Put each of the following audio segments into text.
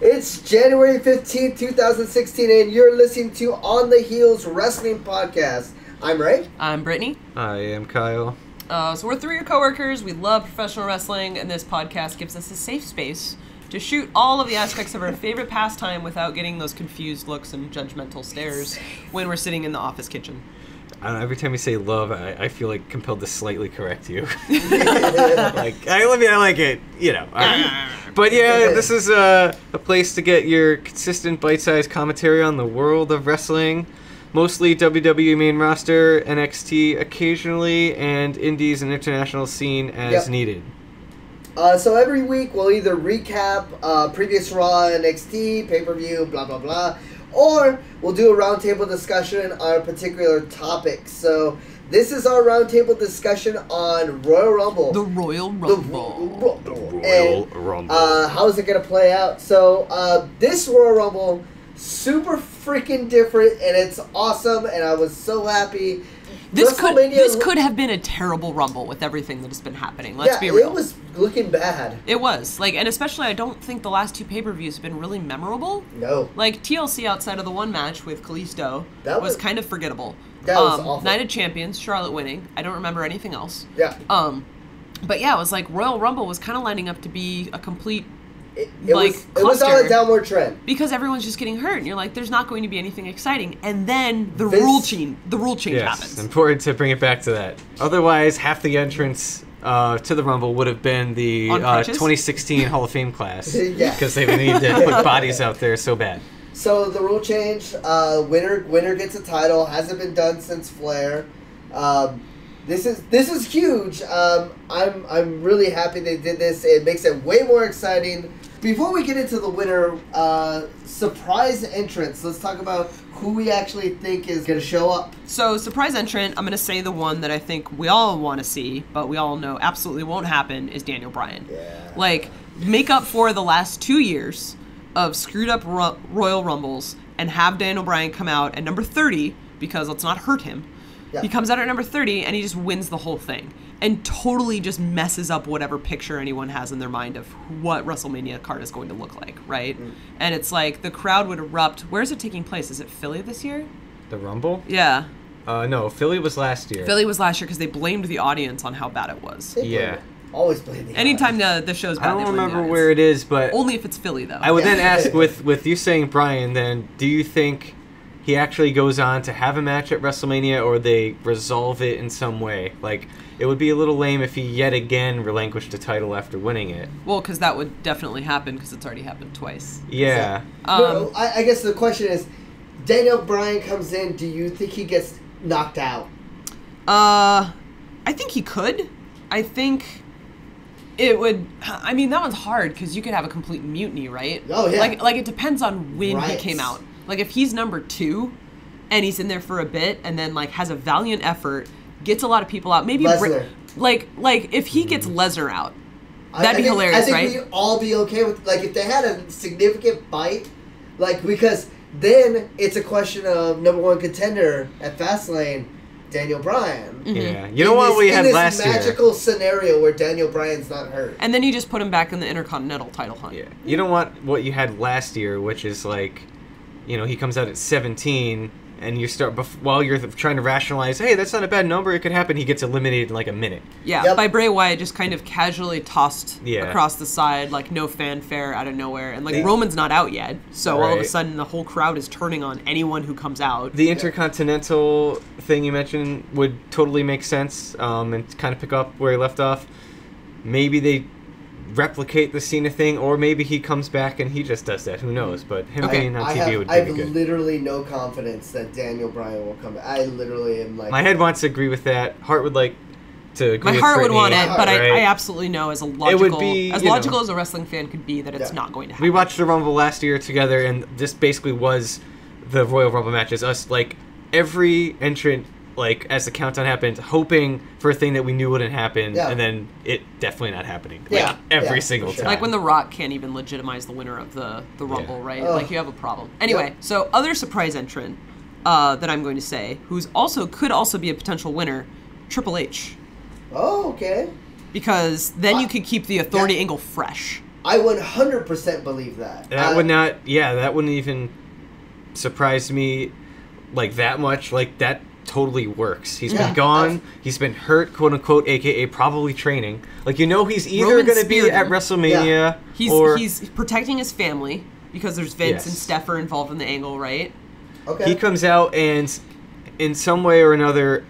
It's January 15th, 2016, and you're listening to On the Heels Wrestling Podcast. I'm Ray. I'm Brittany. I am Kyle. So we're three of your coworkers. We love professional wrestling, and this podcast gives us a safe space to shoot all of the aspects of our favorite pastime without getting those confused looks and judgmental stares when we're sitting in the office kitchen. I don't know, every time you say love, I feel like compelled to slightly correct you. I like it, you know. But yeah, this is a place to get your consistent bite-sized commentary on the world of wrestling. Mostly WWE main roster, NXT occasionally, and indies and international scene as needed. So every week we'll either recap previous Raw, NXT, pay-per-view, blah, blah, blah. Or we'll do a roundtable discussion on a particular topic. So this is our roundtable discussion on Royal Rumble. The Royal Rumble. The Royal Rumble. How is it going to play out? So this Royal Rumble, super freaking different, and it's awesome, and I was so happy. This could have been a terrible Rumble with everything that has been happening. Let's be real. It was looking bad. It was. And especially I don't think the last two pay-per-views have been really memorable. No. TLC outside of the one match with Kalisto was kind of forgettable. That was awful. Night of Champions, Charlotte winning. I don't remember anything else. Yeah. But yeah, it was like Royal Rumble was kind of lining up to be a complete It was on a downward trend. Because everyone's just getting hurt, and you're like, there's not going to be anything exciting. And then the rule change happens. It's important to bring it back to that. Otherwise, half the entrance to the Rumble would have been the 2016 Hall of Fame class. Because they need to put bodies out there so bad. So the rule change, winner gets a title. Hasn't been done since Flair. This is huge. I'm really happy they did this. It makes it way more exciting. Before we get into the winner, surprise entrance. Let's talk about who we actually think is going to show up. So surprise entrant, I'm going to say the one that I think we all want to see, but we all know absolutely won't happen, is Daniel Bryan. Yeah. Make up for the last 2 years of screwed up Royal Rumbles and have Daniel Bryan come out at number 30, because let's not hurt him. Yeah. He comes out at number 30, and he just wins the whole thing. And totally just messes up whatever picture anyone has in their mind of what WrestleMania card is going to look like, right? Mm. And it's like, the crowd would erupt. Where is it taking place? Is it Philly this year? The Rumble? Yeah. No, Philly was last year. Philly was last year because they blamed the audience on how bad it was. Always blame the Anytime the show's bad, I don't remember where it is, but... Only if it's Philly, though. I would then ask, with you saying Bryan, then, do you think he actually goes on to have a match at WrestleMania, or they resolve it in some way? It would be a little lame if he yet again relinquished the title after winning it. Well, because that would definitely happen, because it's already happened twice. Yeah. I guess the question is, Daniel Bryan comes in, do you think he gets knocked out? I think he could. I think it would... I mean, that one's hard, because you could have a complete mutiny, right? Oh, yeah. It depends on when he came out. If he's number 2 and he's in there for a bit and then has a valiant effort, gets a lot of people out, maybe Lesnar. If he gets Lesnar out, that'd be hilarious, right? I think we'd all be okay with if they had a significant fight, because then it's a question of number 1 contender at Fastlane, Daniel Bryan. Mm-hmm. Yeah, you know what we had last year? In this magical scenario where Daniel Bryan's not hurt, and then you just put him back in the Intercontinental title hunt. Yeah, you don't want what you had last year, which is he comes out at 17, and you start while you're trying to rationalize, hey, that's not a bad number, it could happen. He gets eliminated in a minute. Yeah, by Bray Wyatt, just kind of casually tossed across the side, no fanfare out of nowhere, and Roman's not out yet, so all of a sudden the whole crowd is turning on anyone who comes out. The Intercontinental thing you mentioned would totally make sense, and kind of pick up where he left off. Maybe they replicate the Cena thing, or maybe he comes back and he just does that. Who knows? But him being on TV would be good. I have literally no confidence that Daniel Bryan will come back. I literally am my head wants to agree with that. Heart would like to agree. My heart would want it, but I absolutely know as a logical, as a wrestling fan could be, that it's not going to happen. We watched the Rumble last year together, and this basically was the Royal Rumble matches. Us every entrant. As the countdown happened, hoping for a thing that we knew wouldn't happen, and then it definitely not happening. Every single time. When The Rock can't even legitimize the winner of the Rumble, right? You have a problem. Anyway, so other surprise entrant that I'm going to say, who's could also be a potential winner, Triple H. Oh, okay. Because then you could keep the authority angle fresh. I 100% believe that. That would not. Yeah, that wouldn't even surprise me like that much. Like that totally works. He's been gone. He's been hurt, quote unquote, aka probably training. Like he's either going to be at WrestleMania he's protecting his family because there's Vince and Steph are involved in the angle, right? Okay. He comes out and in some way or another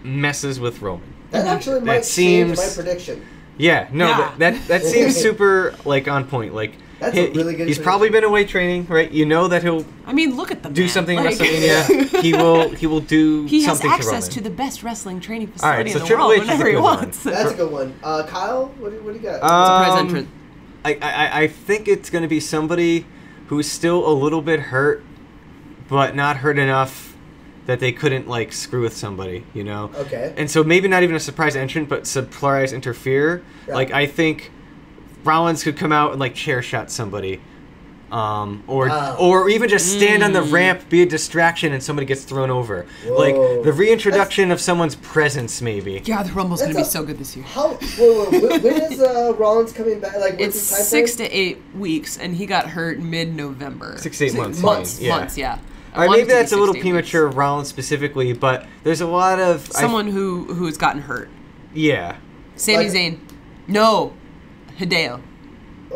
messes with Roman. That actually might change my prediction. Yeah, no, Yeah. that seems super like on point. Like that's a really good. He's probably been away training, right? You know that he'll. I mean, look at the do something in WrestleMania. He will do. He has something access to to the best wrestling training facility so in the Triple world H is whenever a he good wants. That's a good one. Kyle, what do you got? Surprise entrant. I think it's going to be somebody who's still a little bit hurt, but not hurt enough that they couldn't like screw with somebody, you know? Okay. And so maybe not even a surprise entrant, but surprise interfere. Yeah. Like I think Rollins could come out and like chair shot somebody. Or even just stand on the ramp, be a distraction, and somebody gets thrown over. Whoa. Like the reintroduction of someone's presence, maybe. Yeah, the Rumble's going to be so good this year. When is Rollins coming back? Like, it's 6 to 8 weeks, and he got hurt mid-November. 6 to 8 months. Months, yeah. Or maybe that's a little premature of Rollins specifically, but there's a lot of someone who's gotten hurt. Yeah. Sami Zayn. No. Hideo.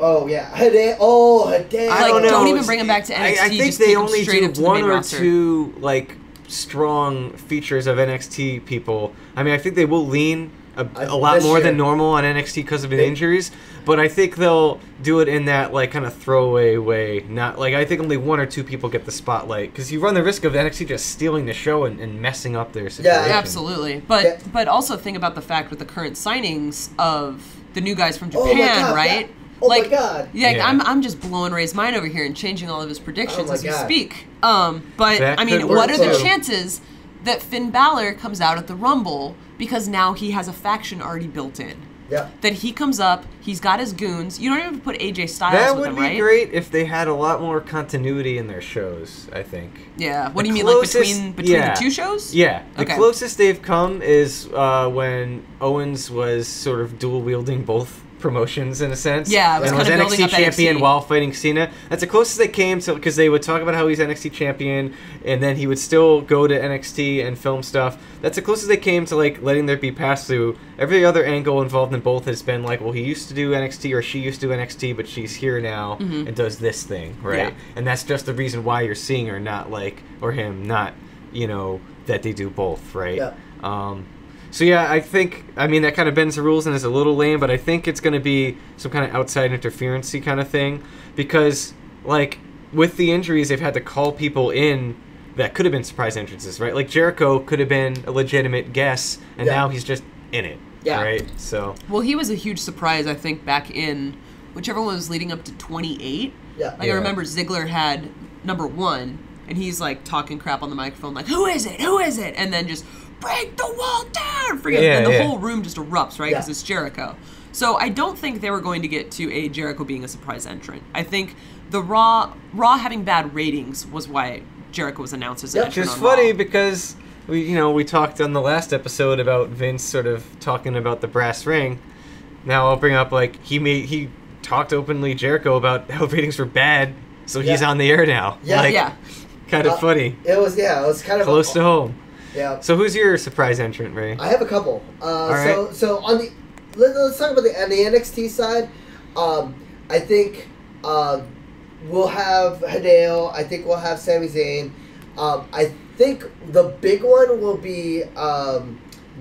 Oh yeah, Hideo. I don't know. Don't even bring him back to NXT. I think just they take only him straight do up one to the main or roster. two like strong features of NXT people. I mean, I think they will lean a lot more than normal on NXT because of the injuries, but I think they'll do it in that like kind of throwaway way. Not like I think only one or two people get the spotlight because you run the risk of NXT just stealing the show and messing up their situation. Yeah, absolutely. But also think about the fact with the current signings of the new guys from Japan, right? My God! Yeah, I'm just blowing Ray's mind over here and changing all of his predictions as we speak. But that I mean, what are the chances that Finn Balor comes out at the Rumble because now he has a faction already built in? Yeah. That he comes up, he's got his goons. You don't even put AJ Styles that with would him, be right? great if they had a lot more continuity in their shows, I think. Yeah. What do you mean, like between the two shows? Yeah. The Okay. closest they've come is when Owens was sort of dual wielding both promotions in a sense. Yeah, it was and kind of was building NXT up champion NXT. while fighting Cena. That's the closest they came to, because they would talk about how he's NXT champion, and then he would still go to NXT and film stuff. That's the closest they came to like letting there be pass through. Every other angle involved in both has been like, well, he used to do NXT or she used to do NXT, but she's here now and does this thing, right? Yeah. And that's just the reason why you're seeing her, not like, or him, not, that they do both, right? Yeah. So yeah, I mean that kind of bends the rules and is a little lame, but I think it's going to be some kind of outside interference-y kind of thing because, like, with the injuries, they've had to call people in that could have been surprise entrances, right? Like Jericho could have been a legitimate guess, and now he's just in it, right? So well, he was a huge surprise, I think, back in whichever one was leading up to 28. Yeah. Like I remember Ziggler had number 1, and he's like talking crap on the microphone, like, "Who is it? Who is it?" And then just break the wall down! And the whole room just erupts, right? Because it's Jericho. So I don't think they were going to get to a Jericho being a surprise entrant. I think the Raw having bad ratings was why Jericho was announced as an entrant which is on funny Raw. because we talked on the last episode about Vince sort of talking about the brass ring. Now I'll bring up like he talked openly Jericho about how ratings were bad, so he's on the air now. Yeah, kind of funny. It was kind of close to home. Yeah. So who's your surprise entrant, Ray? I have a couple. right. So on the let's talk about on the NXT side. I think we'll have Hideo. I think we'll have Sami Zayn. I think the big one will be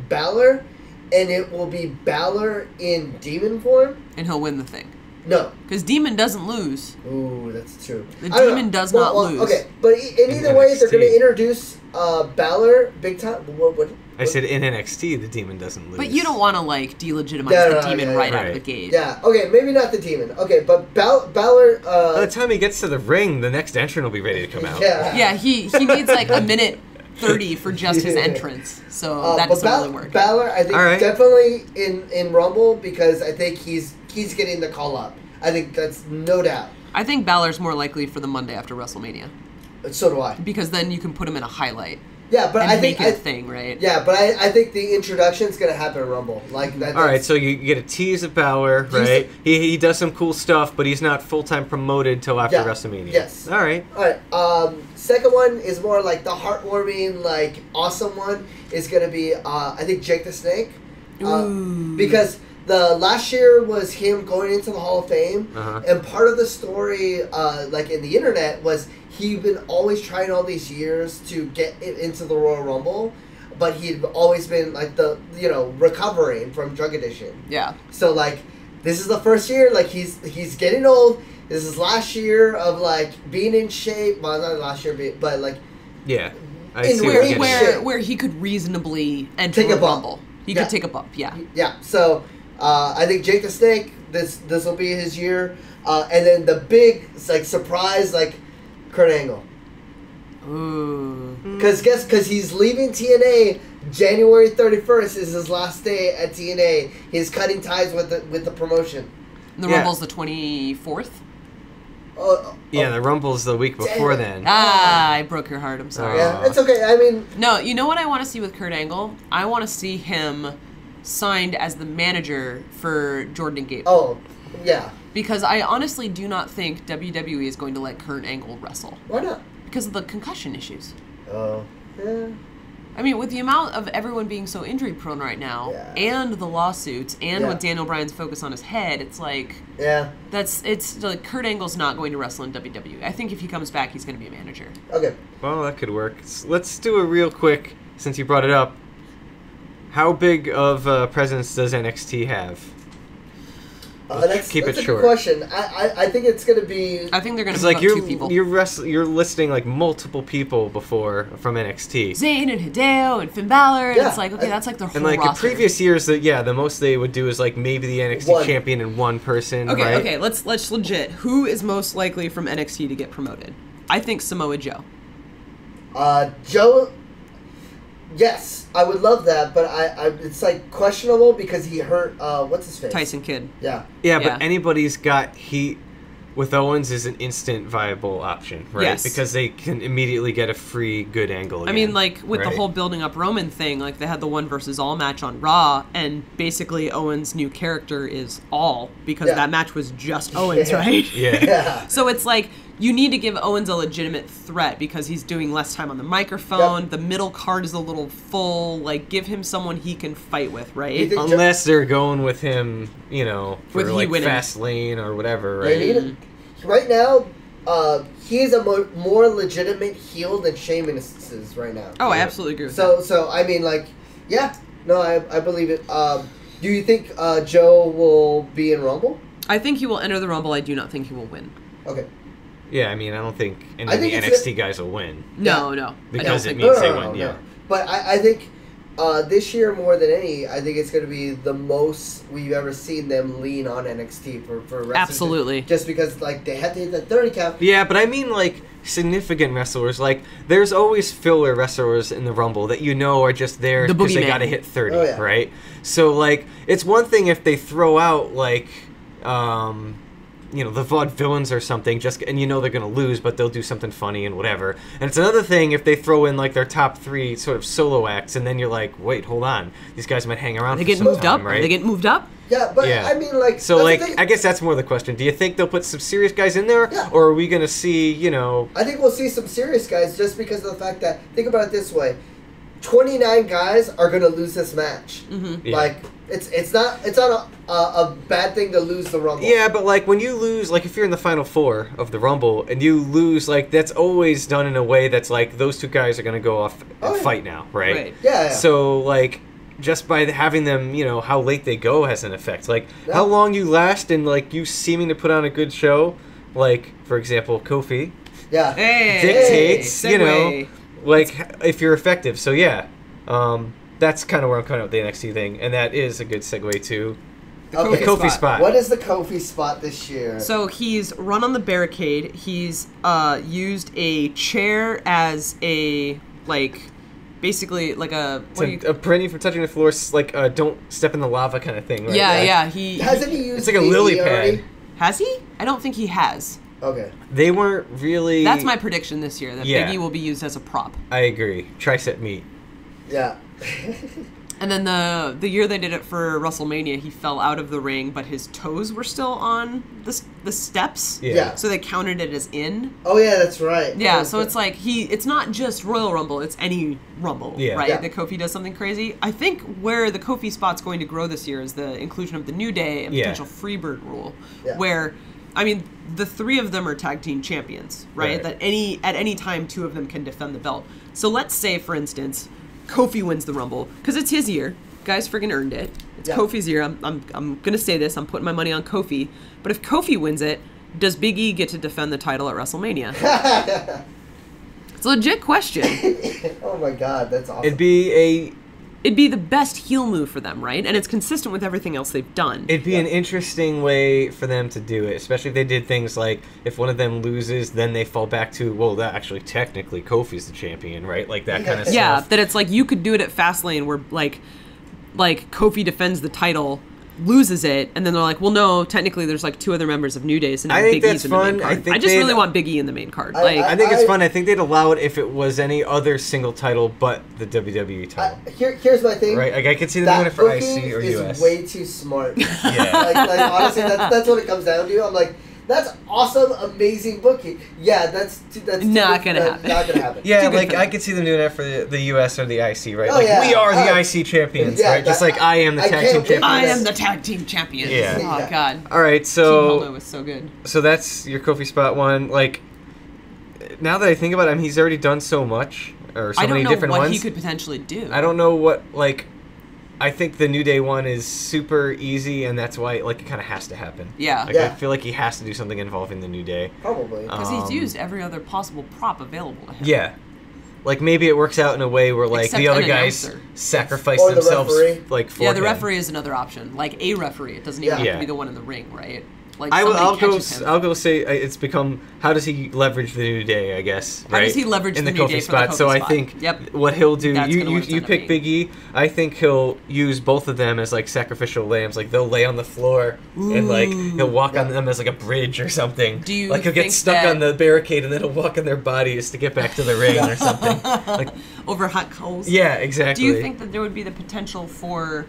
Balor, and it will be Balor in demon form. And he'll win the thing. No. Because Demon doesn't lose. Ooh, that's true. The Demon does not lose. Okay, but in either way, they're going to introduce Balor big time. What? I said in NXT, the Demon doesn't lose. But you don't want to, like, delegitimize the Demon out of the gate. Yeah, okay, maybe not the Demon. Okay, but Balor... By the time he gets to the ring, the next entrant will be ready to come out. Yeah, he needs, like, a minute 30 for just his entrance. So that doesn't really work. Balor, I think, definitely in Rumble, because I think he's getting the call up. I think that's no doubt. I think Balor's more likely for the Monday after WrestleMania. So do I. Because then you can put him in a highlight. Yeah, but and I think make it a thing, right? Yeah, but I think the introduction is gonna happen at Rumble. Like that. All right, so you get a tease of Balor, right? He does some cool stuff, but he's not full time promoted till after WrestleMania. Yes. All right. All right. Second one is more like the heartwarming, like awesome one is gonna be I think Jake the Snake, because the last year was him going into the Hall of Fame, and part of the story, like in the internet, was he'd been always trying all these years to get into the Royal Rumble, but he'd always been like recovering from drug addiction. Yeah. So like, this is the first year. Like he's getting old. This is last year of like being in shape. Well, not last year, but like. Yeah. Where he could reasonably enter a Rumble. He could take a bump. Yeah. Yeah. So. I think Jake the Snake. This will be his year, and then the big surprise Kurt Angle. Ooh. Because he's leaving TNA January 31st is his last day at TNA. He's cutting ties with the promotion. The Rumble's the 24th. Yeah, the Rumble's the week before then. I broke your heart. I'm sorry. Yeah, it's okay. I mean, no. You know what I want to see with Kurt Angle? I want to see him signed as the manager for Jordan and Gable. Oh, yeah. Because I honestly do not think WWE is going to let Kurt Angle wrestle. Why not? Because of the concussion issues. Oh, yeah. I mean, with the amount of everyone being so injury prone right now, and the lawsuits, and with Daniel Bryan's focus on his head, it's like... Yeah. It's like Kurt Angle's not going to wrestle in WWE. I think if he comes back, he's going to be a manager. Okay. Well, that could work. Let's do a real quick, since you brought it up. How big of a presence does NXT have? That's a good question. I think it's going to be... I think they're going to be two people. You're listing like multiple people before from NXT. Zayn and Hideo and Finn Balor. And it's like, okay, that's like their whole roster. And like in previous years, the most they would do is like maybe the NXT champion and one person, okay, right? Okay, let's legit. Who is most likely from NXT to get promoted? I think Samoa Joe. Joe... Yes, I would love that, but I it's like questionable because he hurt what's his face? Tyson Kidd. Yeah. Yeah, but anybody's got heat with Owens is an instant viable option, right? Yes. Because they can immediately get a free good angle again. I mean, like with the whole building up Roman thing, like they had the 1 versus all match on Raw, and basically Owens' new character is all because that match was just Owens, right? Yeah. So it's like you need to give Owens a legitimate threat because he's doing less time on the microphone. Yep. The middle card is a little full. Like, give him someone he can fight with, right? Unless they're going with him, for with like Fast Lane or whatever, right? Right now, he's a more legitimate heel than Sheamus is right now. Oh, I absolutely agree with that. So I mean, like, I believe it. Do you think Joe will be in Rumble? I think he will enter the Rumble. I do not think he will win. Okay. Yeah, I mean, I don't think any of the NXT guys will win. No. Because it means they win, yeah. But I think this year, more than any, I think it's going to be the most we've ever seen them lean on NXT for wrestling. Absolutely. Just because, like, they had to hit that 30 count. Yeah, but I mean, like, significant wrestlers. Like, there's always filler wrestlers in the Rumble that are just there because they got to hit 30, right? So, like, it's one thing if they throw out, like, the vaudevillains or something, and they're going to lose, but they'll do something funny and whatever. And it's another thing if they throw in, like, their top 3 sort of solo acts, and then you're like, wait, hold on. These guys might hang around for some time, right? They get moved up? Yeah, but I mean, like... So, like, I guess that's more the question. Do you think they'll put some serious guys in there? Yeah. Or are we going to see, I think we'll see some serious guys just because of the fact that... Think about it this way. 29 guys are going to lose this match. Mm-hmm. Like... It's not a bad thing to lose the Rumble. Yeah, but like when you lose, like if you're in the Final Four of the Rumble and you lose, like that's always done in a way that's like those two guys are going to go off and fight now, right? Yeah. So like just by having them, how late they go has an effect. Like how long you last and like you seeming to put on a good show, like for example Kofi. Yeah. Dictates, like if you're effective. So yeah. That's kind of where I'm coming up with the NXT thing, and that is a good segue to the Kofi spot. What is the Kofi spot this year? So he's run on the barricade. He's used a chair as a, like, basically like a... a preventing from touching the floor, like don't step in the lava kind of thing, right? Yeah, Hasn't he used it's like a lily pad. Has he? I don't think he has. Okay. They weren't really... That's my prediction this year, that Big E will be used as a prop. I agree. Tricep meat. Yeah. And then the year they did it for WrestleMania, he fell out of the ring, but his toes were still on the steps. Yeah. So they counted it as in. Oh yeah, that's right. Yeah, so it's like it's not just Royal Rumble, it's any Rumble, right? Yeah. That Kofi does something crazy. I think where the Kofi spot's going to grow this year is the inclusion of the New Day and potential Freebird rule, where, I mean, the three of them are tag team champions, right? That at any time, two of them can defend the belt. So let's say, for instance, Kofi wins the Rumble, because it's his year. Guys friggin' earned it. It's Kofi's year. I'm gonna say this. I'm putting my money on Kofi. But if Kofi wins it, does Big E get to defend the title at WrestleMania? It's a legit question. Oh my god, that's awesome. It'd be the best heel move for them, right? And it's consistent with everything else they've done. It'd be an interesting way for them to do it, especially if they did things like if one of them loses, then they fall back to, well, that actually technically Kofi's the champion, right? Like that kind of stuff. Yeah, that it's like you could do it at Fastlane where like Kofi defends the title, loses it, and then they're like, well, no, technically there's like two other members of New Day, so now Big E's in the main card. I just really want Big E in the main card. I think it's fun. I think they'd allow it if it was any other single title but the WWE title. Here's my thing. Right, like I could see them doing it for IC or US. Is way too smart. Yeah. like honestly, that's what it comes down to. I'm like, that's awesome, amazing booking. Yeah, that's not gonna happen. Not gonna happen. Yeah, like I could see them doing that for the US or the IC, right? Oh, like yeah. we are the IC champions, right? Just like I am the tag team champion. I am the tag team champion. Yeah. Oh god. All right, so Team Holo was so good. So that's your Kofi Spot one. Like now that I think about him, he's already done so much or so many different ones. I don't know what he could potentially do. I don't know what I think the New Day one is super easy, and that's why it kind of has to happen. Yeah. I feel like he has to do something involving the New Day. Probably. Because he's used every other possible prop available to him. Yeah. Like maybe it works out in a way where Except the other an guys announcer. sacrifice Or the themselves referee. for the him. referee is another option. Like a referee. It doesn't even have to be the one in the ring, right? Like I'll catches him. go say it's become how does he leverage the New Day, I guess, right? How does he leverage in the the New Kofi Day spot? For the So Kofi I spot. think what he'll do, That's gonna what it's you gonna pick be. Big E. I think he'll use both of them as like sacrificial lambs. Like they'll lay on the floor and like he'll walk on them as like a bridge or something. Do you like he'll get think stuck that- on the barricade and then he'll walk on their bodies to get back to the ring or something. Like Over hot coals? yeah, exactly. Do you think that there would be the potential for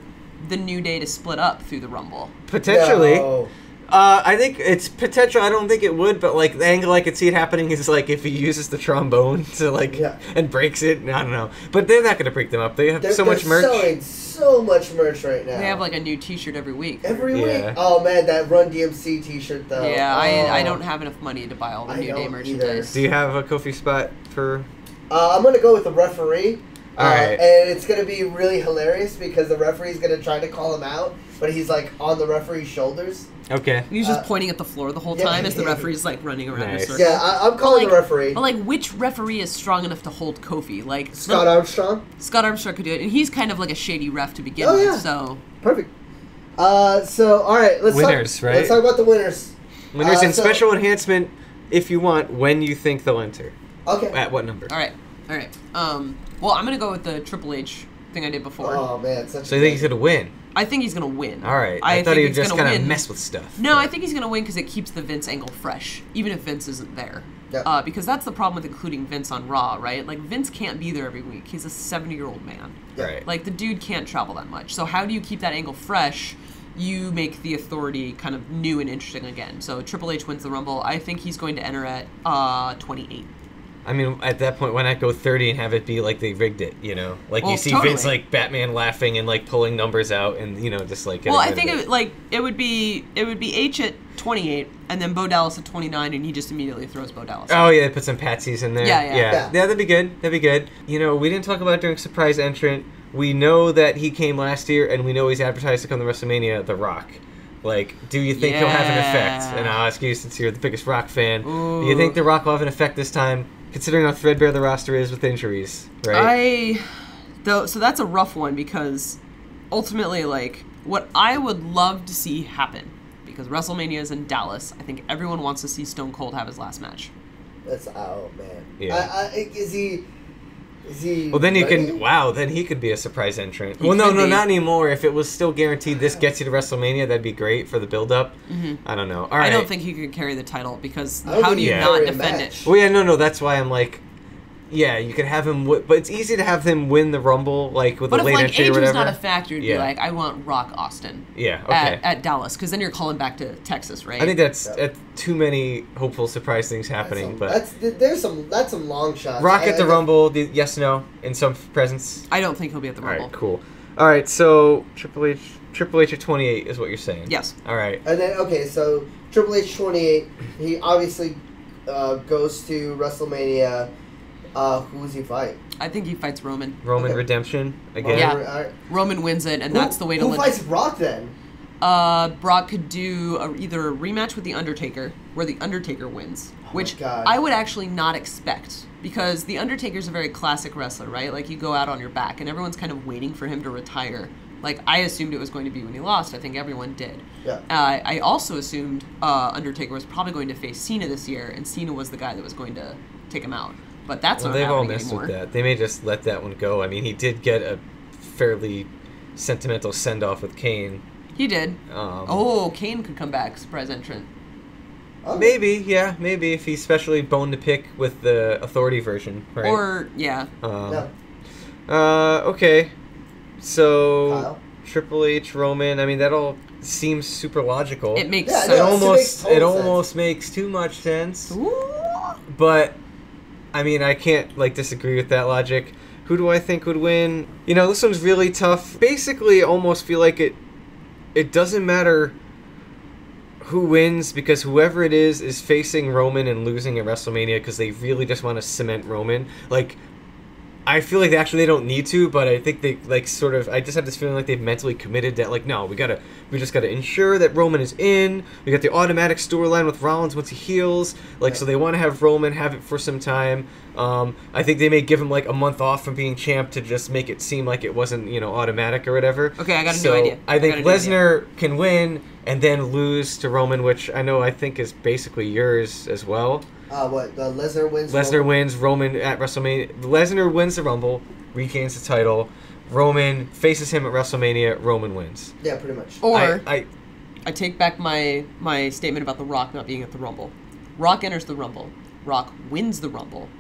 the New Day to split up through the Rumble? Potentially. No. I think it's potential. I don't think it would, but like the angle I could see it happening is like if he uses the trombone to and breaks it. I don't know, but they're not going to break them up. They have so much merch. They're selling so much merch right now. They have like a new T-shirt every week. Every Yeah. week. Oh man, that Run DMC T-shirt though. Yeah, Oh. I don't have enough money to buy all the I New Day don't merchandise. Do you have a Kofi spot for? I'm gonna go with the referee. All right. And it's gonna be really hilarious because the referee's gonna try to call him out, but he's like on the referee's shoulders. Okay. He's just pointing at the floor the whole time as the referee's like running around in a Nice. circle. Yeah, I'm calling the referee. But like, which referee is strong enough to hold Kofi? Like Scott Armstrong. Scott Armstrong could do it, and he's kind of like a shady ref to begin Oh, with. yeah. So Perfect. So all right, Winners, right? Let's talk about the winners. Winners in so- special enhancement, if you want, when you think they'll enter. Okay. At what number? all right. Well, I'm gonna go with the Triple H thing I did before. Oh man, such. So you think he's gonna win? I think he's gonna win. All right. I thought think he would he's just gonna kind of win. mess with stuff. No, I think he's going to win because it keeps the Vince angle fresh, even if Vince isn't there. Yeah. Because that's the problem with including Vince on Raw, right? Like, Vince can't be there every week. He's a 70-year-old man. Right. Like, the dude can't travel that much. So how do you keep that angle fresh? You make the Authority kind of new and interesting again. So Triple H wins the Rumble. I think he's going to enter at 28. I mean, at that point, why not go 30 and have it be like they rigged it, you know? Like, Well, you see totally. Vince, like, Batman laughing and, like, pulling numbers out and, you know, just, like... Well, I think it would be H at 28, and then Bo Dallas at 29, and he just immediately throws Bo Dallas. Oh, yeah, put some patsies in there. Yeah. Yeah, that'd be good. That'd be good. You know, we didn't talk about doing surprise entrant. We know that he came last year, and we know he's advertised to come to WrestleMania, The Rock. Like, do you think he'll have an effect? And I'll ask you, since you're the biggest Rock fan, do you think The Rock will have an effect this time, considering how threadbare the roster is with injuries, right? So that's a rough one because ultimately, like, what I would love to see happen, because WrestleMania is in Dallas, I think everyone wants to see Stone Cold have his last match. That's man. Yeah. Is he? Is he? Well, then you ready? can. Wow, then he could be a surprise entrant. Well, no, not anymore. If it was still guaranteed, this gets you to WrestleMania. That'd be great for the build-up. I don't know. All right. I don't think he could carry the title because how do you not defend it? Well, yeah, no. That's why I'm like, yeah, you could have him, but it's easy to have him win the Rumble, like with a late entry or whatever. But if age was not a factor, you'd be like, I want Rock Austin. Yeah, okay. At Dallas, because then you're calling back to Texas, right? I think that's too many hopeful surprise things happening. That's some long shots. Rock at the Rumble, yes, no, in some presence. I don't think he'll be at the Rumble. All right, cool. All right, so Triple H at 28 is what you're saying. Yes. All right. And then so Triple H 28, he obviously goes to WrestleMania. Who does he fight? I think he fights Roman. Roman Redemption again. Yeah. Roman wins it, and that's the way to. Who fights Brock then? Brock could do either a rematch with the Undertaker, where the Undertaker wins, which I would actually not expect because the Undertaker's a very classic wrestler, right? Like you go out on your back, and everyone's kind of waiting for him to retire. Like I assumed it was going to be when he lost. I think everyone did. Yeah. I also assumed Undertaker was probably going to face Cena this year, and Cena was the guy that was going to take him out. But that's not happening anymore. They've all messed with that. They may just let that one go. I mean, he did get a fairly sentimental send-off with Kane. He did. Kane could come back, surprise entrant. Oh. Maybe, yeah, maybe if he's specially bone to pick with the Authority version, right? Or, yeah. Okay. So, Kyle? Triple H, Roman, I mean, that all seems super logical. It makes sense. It almost makes too much sense. Ooh. But I mean, I can't disagree with that logic. Who do I think would win? This one's really tough. Basically, I almost feel like it doesn't matter who wins because whoever it is facing Roman and losing at WrestleMania because they really just want to cement Roman. I feel like they don't need to, but I think they I just have this feeling like they've mentally committed that no, we just gotta ensure that Roman is in. We got the automatic storyline with Rollins once he heals, so they want to have Roman have it for some time. I think they may give him a month off from being champ to just make it seem like it wasn't automatic or whatever. Okay, I got a new idea. I think Lesnar can win and then lose to Roman, which I think is basically yours as well. Lesnar wins? Lesnar wins, Roman at WrestleMania. Lesnar wins the Rumble, regains the title. Roman faces him at WrestleMania, Roman wins. Yeah, pretty much. Or, I take back my statement about The Rock not being at the Rumble. Rock enters the Rumble. Rock wins the Rumble.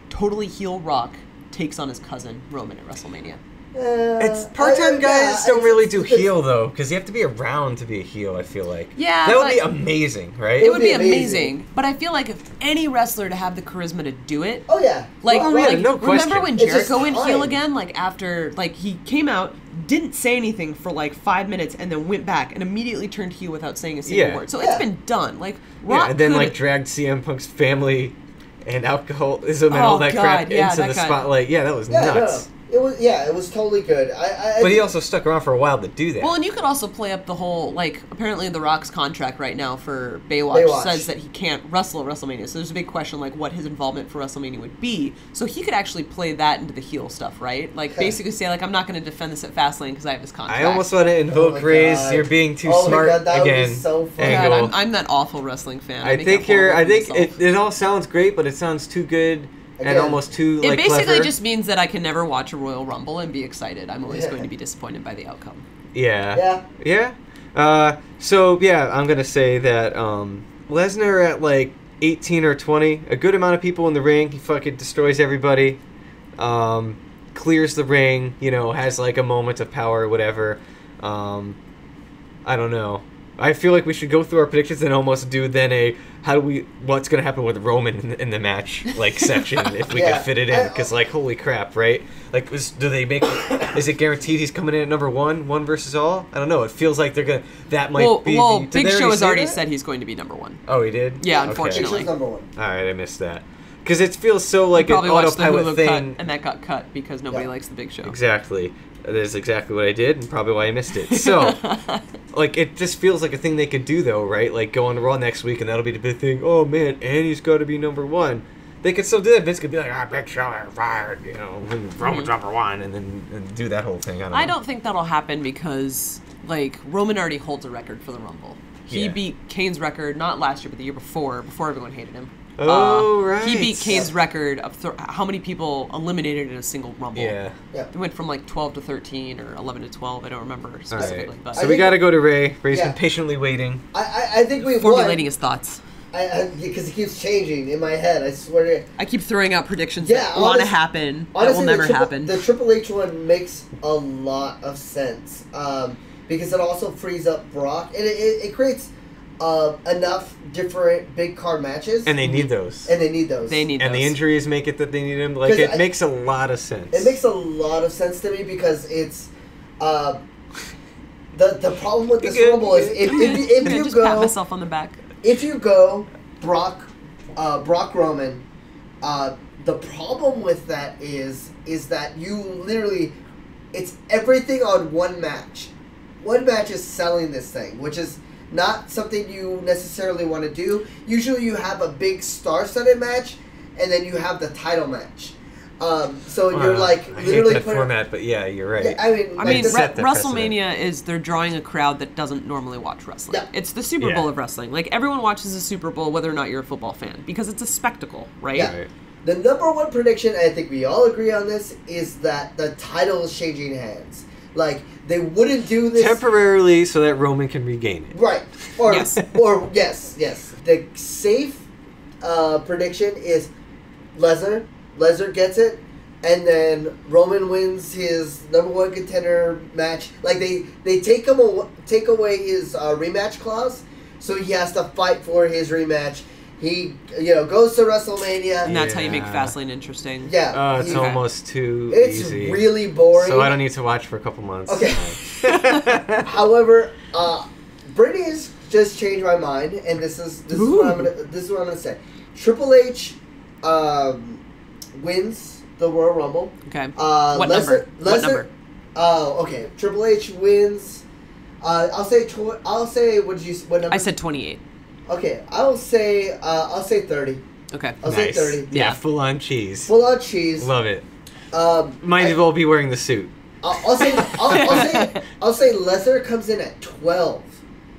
Totally heel Rock takes on his cousin, Roman, at WrestleMania. It's part-time guys don't really do heel though, because you have to be around to be a heel. I feel like that would be amazing, right? It would be amazing. But I feel like if any wrestler to have the charisma to do it, oh yeah, no question. Remember when Jericho went heel again? After he came out, didn't say anything for 5 minutes, and then went back and immediately turned heel without saying a single word. So it's been done. Rock and then dragged CM Punk's family and alcoholism and all that crap into the spotlight. Yeah, that was nuts. No. It was totally good. But he also stuck around for a while to do that. Well, and you could also play up the whole, apparently The Rock's contract right now for Baywatch says that he can't wrestle at WrestleMania. So there's a big question, what his involvement for WrestleMania would be. So he could actually play that into the heel stuff, right? Basically say, I'm not going to defend this at Fastlane because I have his contract. I almost want to invoke Ray's "you're being too smart" that again. Would be so funny. God, I'm that awful wrestling fan. I think it all sounds great, but it sounds too good. Again, and almost too It basically clever. just means that I can never watch a Royal Rumble and be excited. I'm always going to be disappointed by the outcome. Yeah. So I'm gonna say that Lesnar at 18 or 20, a good amount of people in the ring. He fucking destroys everybody. Clears the ring. Has a moment of power or whatever. I don't know. I feel like we should go through our predictions and almost do then what's going to happen with Roman in the match section if we could fit it in because holy crap, right? Is it guaranteed he's coming in at number one versus all? I don't know. It feels like they're gonna Big Show has already said he's going to be number one. Oh, he did? Yeah, unfortunately. Big Show's number one. All right, I missed that. Because it feels so an autopilot thing. And that got cut because nobody likes the Big Show. Exactly. That is exactly what I did and probably why I missed it. So, it just feels like a thing they could do, though, right? Go on Raw next week and that'll be the big thing. Oh, man, and he's got to be number one. They could still do that. Vince could be like, Big Show, fired, Roman's number one, and then do that whole thing. I don't think that'll happen because, Roman already holds a record for the Rumble. He beat Kane's record, not last year, but the year before everyone hated him. Oh, right. He beat Kane's record of how many people eliminated in a single Rumble. Yeah. It went from like 12 to 13 or 11 to 12. I don't remember specifically. Right. But So we got to go to Ray. Ray's been patiently waiting. I think we've formulating his thoughts. Because it keeps changing in my head. I swear. I keep throwing out predictions that want to happen. That will never happen. The Triple H one makes a lot of sense because it also frees up Brock and it creates enough different big card matches. And they need those. They need those. And the injuries make it that they need them. Like, it makes a lot of sense. It makes a lot of sense to me because it's... the problem with this Rumble is if you just go... pat myself on the back. If you go Brock Roman, the problem with that is that you literally... It's everything on one match. One match is selling this thing, which is... not something you necessarily want to do. Usually you have a big star-studded match, and then you have the title match. So you're like literally hate that format, but yeah, you're right. Yeah, I mean, WrestleMania is they're drawing a crowd that doesn't normally watch wrestling. Yeah. It's the Super Bowl of wrestling. Like everyone watches the Super Bowl, whether or not you're a football fan, because it's a spectacle, right? Yeah. Right. The number one prediction, and I think we all agree on this, is that the title is changing hands. Like, they wouldn't do this... temporarily so that Roman can regain it. Right. Or, yes. Yes. The safe prediction is Lesnar. Lesnar gets it, and then Roman wins his number one contender match. Like, they take away his rematch clause, so he has to fight for his rematch. He, goes to WrestleMania. And that's how you make Fastlane interesting. Yeah. Oh, it's almost too easy. It's really boring. So I don't need to watch for a couple months. Okay. However, Brittany's just changed my mind, and this is what I'm gonna say. Triple H wins the Royal Rumble. Okay. What number? Oh, okay. Triple H wins. I'll say what number? I said 28. Okay, I'll say 30. Okay. I'll say 30. Yeah, full on cheese. Full on cheese. Love it. Might as well be wearing the suit. I'll say Lesnar comes in at 12.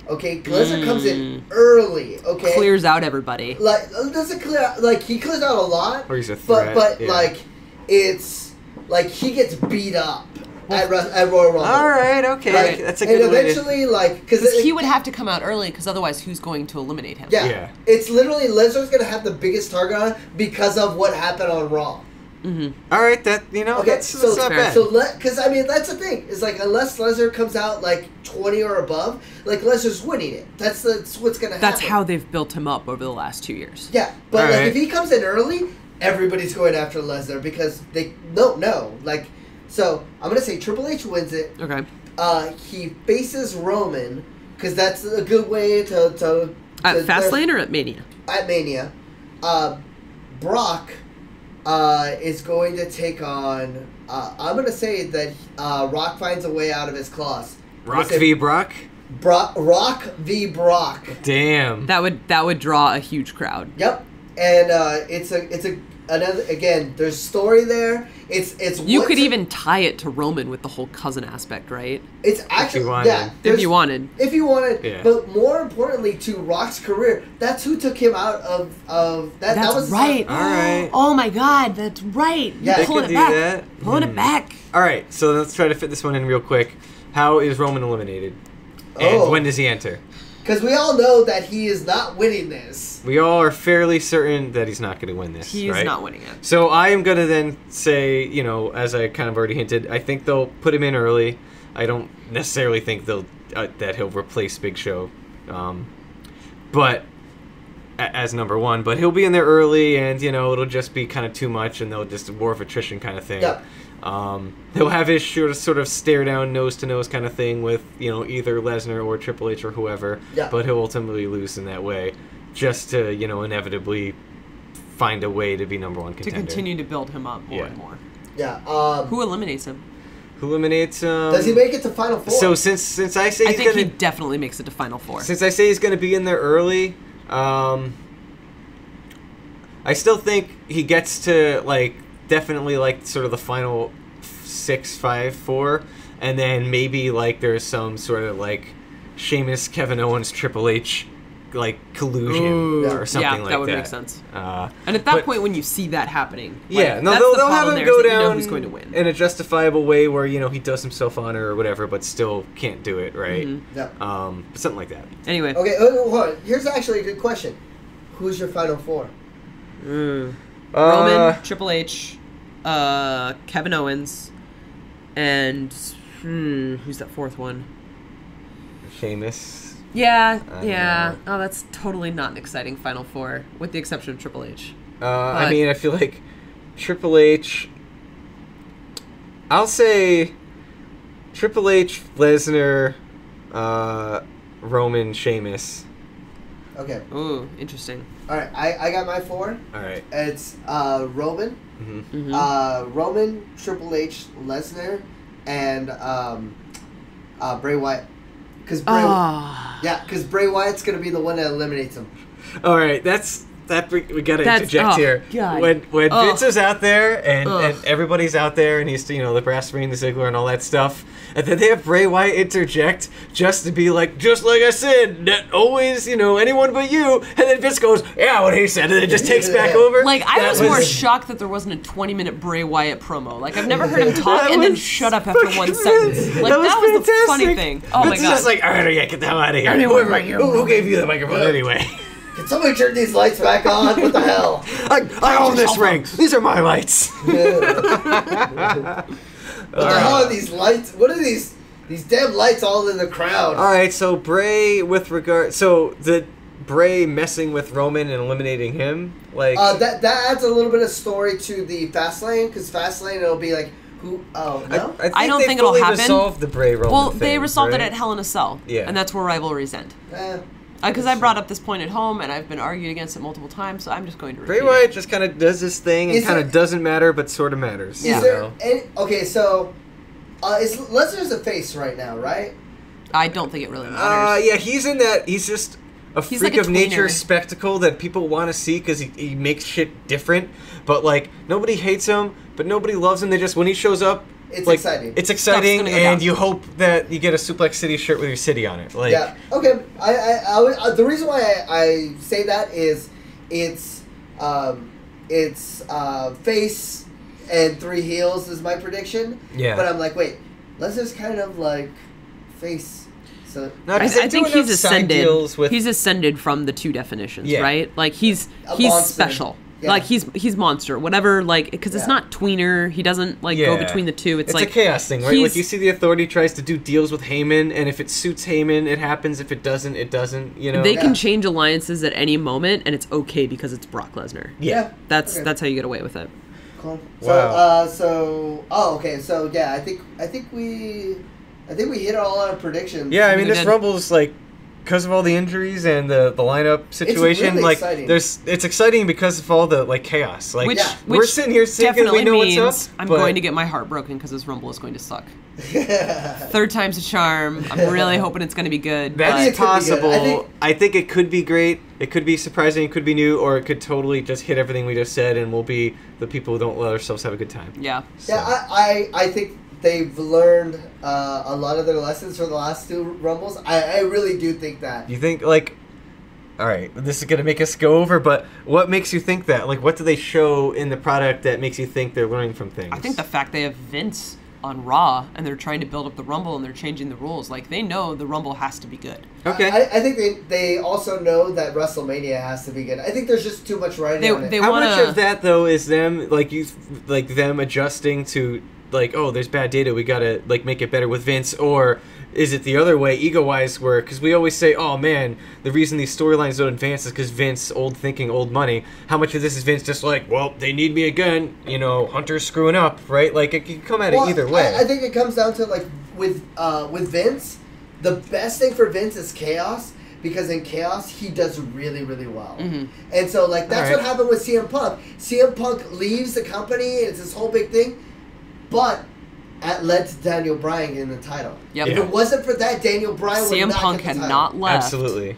Okay, Lesnar comes in early. Okay, clears out everybody. Like doesn't clear out, like he clears out a lot. Or he's a threat. But like it's like he gets beat up. At Royal Rumble. All right, okay, like, that's a good and eventually, because he would have to come out early, because otherwise, who's going to eliminate him? Yeah. It's literally Lesnar's going to have the biggest target on because of what happened on Raw. Mm-hmm. All right, that's not bad. So because that's the thing is like unless Lesnar comes out like 20 or above, like Lesnar's winning it. That's what's going to happen. That's how they've built him up over the last 2 years. Yeah, but if he comes in early, everybody's going after Lesnar because they no. So, I'm going to say Triple H wins it. Okay. He faces Roman, because that's a good way to at Fastlane or at Mania? At Mania. Brock is going to take on... I'm going to say that Rock finds a way out of his claws. Rock v. Brock? Rock v. Brock. Damn. That would draw a huge crowd. Yep. And it's another, again, there's story there. You could even tie it to Roman with the whole cousin aspect, right? It's actually if you wanted. If you wanted, yeah. But more importantly to Rock's career, that's who took him out of that. That's that was right. All right. Oh my God, that's right. Yeah, pulling it back. Pulling it back. All right, so let's try to fit this one in real quick. How is Roman eliminated? And when does he enter? Because we all know that he is not winning this. We all are fairly certain that he's not going to win this. He is not winning it. So I am going to then say, as I kind of already hinted, I think they'll put him in early. I don't necessarily think that he'll replace Big Show, but as number one. But he'll be in there early, and it'll just be kind of too much, and they'll just war of attrition kind of thing. Yep. He'll have his sort of stare down nose to nose kind of thing with either Lesnar or Triple H or whoever. Yeah. But he'll ultimately lose in that way, just to inevitably find a way to be number one contender. To continue to build him up more and more. Yeah. Who eliminates him? Who eliminates? Does he make it to Final Four? So since I say I think he definitely makes it to Final Four. Since I say he's going to be in there early, I still think he gets to definitely sort of the final 6, 5, 4, and then maybe there's some sort of Sheamus, Kevin Owens, Triple H like collusion or something like that. Yeah, that would make sense. And at that point, when you see that happening, yeah, no, they'll have him go down who's going to win in a justifiable way where he does himself honor or whatever, but still can't do it, right? Something like that. Anyway, okay, hold on. Here's actually a good question. Who's your final four? Roman, Triple H, Kevin Owens, and who's that fourth one? Sheamus. Yeah. Oh, that's totally not an exciting Final Four, with the exception of Triple H. I mean, I feel like Triple H. I'll say Triple H, Lesnar, Roman, Sheamus. Okay. Ooh, interesting. All right, I got my four. All right. It's Roman, Roman, Triple H, Lesnar, and Bray Wyatt. Because Bray Wyatt's gonna be the one that eliminates him. All right, we gotta interject here. God. When Vince is out there and everybody's out there and he's the brass ring, the Ziggler, and all that stuff, and then they have Bray Wyatt interject just to be like, just like I said, not always anyone but you, and then Vince goes, yeah, what he said, and it just takes back over. Like I was more shocked that there wasn't a 20-minute Bray Wyatt promo. Like I've never heard him talk and then shut up after one sentence. Like that was the funny thing. Oh my god! It's just like, all right, get the hell out of here. Who gave you the microphone anyway? Can somebody turn these lights back on? What the hell? I own this ring. These are my lights. What the hell are these lights? What are these damn lights all in the crowd? All right, so Bray the Bray messing with Roman and eliminating him, like that adds a little bit of story to the Fastlane, because Fastlane it'll be like who? Oh no, I don't think it'll happen. Resolve the Bray Roman. Well, thing, they resolved right? it at Hell in a Cell, and that's where rivalries end. Because I brought up this point at home, and I've been argued against it multiple times, so I'm just going to repeat Bray Wyatt just kind of does this thing and kind of doesn't matter, but sort of matters. Yeah. Okay, so Lesnar's a face right now, right? I don't think it really matters. Yeah, he's in that. He's just freak like a of nature tweener. spectacle that people want to see because he makes shit different. But like nobody hates him, but nobody loves him. They just when he shows up. It's exciting. It's exciting, and you hope that you get a Suplex City shirt with your city on it. Like, yeah. Okay. I the reason why I say that is it's face and 3 heels is my prediction. Yeah. But I'm like, wait, Lesnar's kind of like face. So I think he's ascended. He's ascended from the 2 definitions, right? Like he's special. Yeah. Like he's monster, whatever. Like because it's not tweener. He doesn't go between the 2. It's like a chaos thing, right? Like you see the Authority tries to do deals with Heyman, and if it suits Heyman, it happens. If it doesn't, it doesn't. They can change alliances at any moment, and it's okay because it's Brock Lesnar. Yeah, that's how you get away with it. Cool. Wow. Okay. So yeah, I think we hit all our predictions. Yeah, I mean this Rumble's like. Because of all the injuries and the lineup situation, really like exciting. it's exciting because of all the chaos. Like which we're sitting here thinking we know what's up. I'm going to get my heart broken because this Rumble is going to suck. 3rd time's a charm. I'm really hoping it's going to be good. That's possible. I think it could be great. It could be surprising. It could be new, or it could totally just hit everything we just said, and we'll be the people who don't let ourselves have a good time. Yeah. So. Yeah. I think. They've learned a lot of their lessons from the last 2 Rumbles. I really do think that. You think, all right, this is going to make us go over, but what makes you think that? Like, what do they show in the product that makes you think they're learning from things? I think the fact they have Vince on Raw, and they're trying to build up the Rumble, and they're changing the rules. Like, they know the Rumble has to be good. Okay. I think they also know that WrestleMania has to be good. I think there's just too much writing on it. How much of that, though, is them, them adjusting to... there's bad data, we gotta make it better with Vince, or is it the other way, ego-wise, where because we always say, oh man, the reason these storylines don't advance is because Vince, old thinking, old money. How much of this is Vince just well, they need me again, Hunter's screwing up, right? Like it can come at it either way. I think it comes down to with Vince, the best thing for Vince is chaos. Because in chaos, he does really, really well. Mm-hmm. And so, that's what happened with CM Punk. CM Punk leaves the company, it's this whole big thing. But it led to Daniel Bryan in the title. Yep. If it wasn't for that, Daniel Bryan would not Punk get the had title. not left. Absolutely.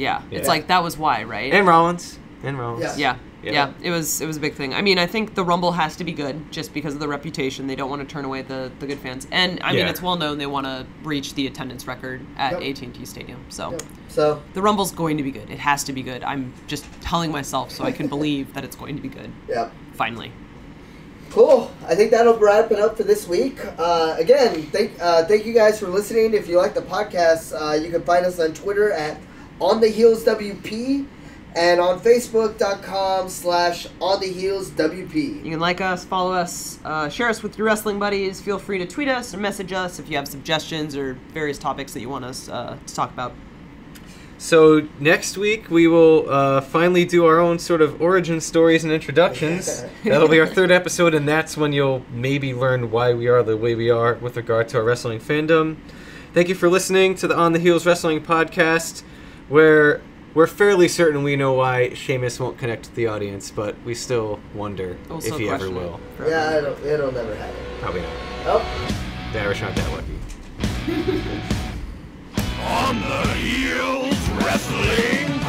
Yeah. It's that was why, right? And Rollins. Yeah. Yeah. Yeah, it was a big thing. I mean, I think the Rumble has to be good just because of the reputation. They don't want to turn away the good fans. And, I mean, it's well known they want to reach the attendance record at AT&T Stadium. So the Rumble's going to be good. It has to be good. I'm just telling myself so I can believe that it's going to be good. Yeah. Finally. Cool. I think that'll wrap it up for this week. Again, thank you guys for listening. If you like the podcast, you can find us on Twitter at OnTheHeelsWP. And on Facebook.com/OnTheHeelsWP. You can like us, follow us, share us with your wrestling buddies. Feel free to tweet us or message us if you have suggestions or various topics that you want us to talk about. So next week we will finally do our own sort of origin stories and introductions. That'll be our 3rd episode, and that's when you'll maybe learn why we are the way we are with regard to our wrestling fandom. Thank you for listening to the On the Heels Wrestling Podcast, where we're fairly certain we know why Sheamus won't connect with the audience, but we still wonder if he ever will. Yeah, it'll never happen. Probably not. Oh. The Irish aren't that lucky. On the Heels Wrestling